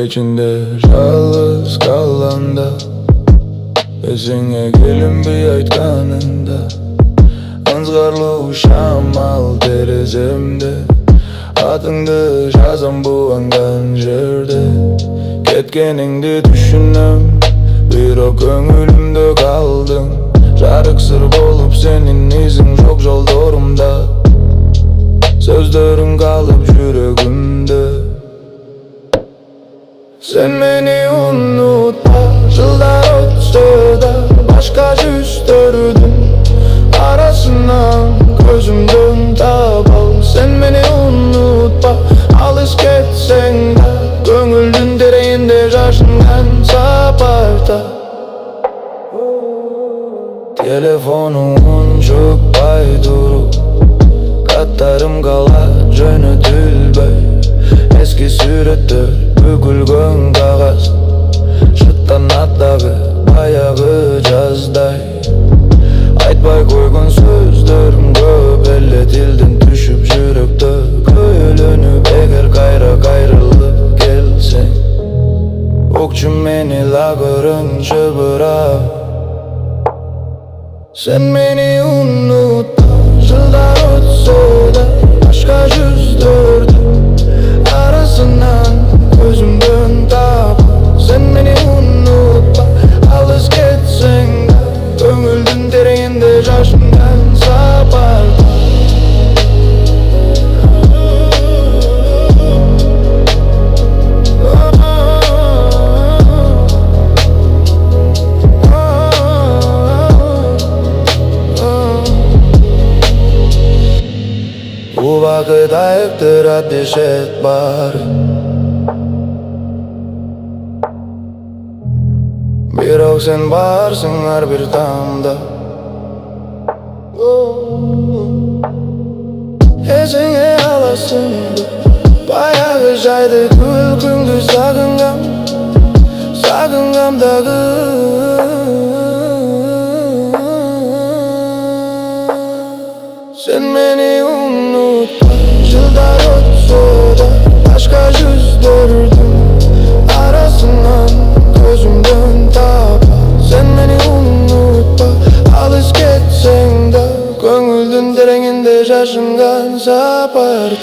Gece içinde yalnız kalanda Esine gelin bir aytkanında Anzgarlı şamal terezemde Adыңды жазам буанған жерде Кеткеніңді düşünем Бирок көңүлүмдө калдың Жарыксыр болуп сенин изиң жок жолдорумда Сөздөрүң калып жүрөгүмдө Sen meni unutma Жылдар өтсө да Башка жүздөрдүн арасынан Көзүмдөн таба ал Sen meni unutma Alыс кетсең да Көңүлдүн тереңинде жашынган сапарда Телефонуң чыкпай туруп Каттарым кала жөнөтүлбөй Эски сүрөттөр бүгүлгөн кагаз Шыттанат баягы жаздай Айтпай койгон сөздөрүм көп эле тилден түшүп жүрөктө Көйлөнүп эгер кайра кайрылып келсең Окчу мени ла көрүнчү бирок Sen meni unutma Жылдар өтсө да Башка жүздөрдүн арасынан Көзүмдөн таба Sen meni unutma Алыс кетсең да Көңүлдүн тереңинде жашынган сапарда Убакыт айыктырат дешет баары Бирок сен барсың ар бир тамда Эсиңе аласыңбы Баягы жайды күлкүңдү сагынгам дагы Sen meni unutma Жылдар өтсө да Башка жүздөрдүн арасынан Көзүмдөн таба Sen meni unutma Алыс кетсең да Көңүлдүн тереңинде жашынган сапар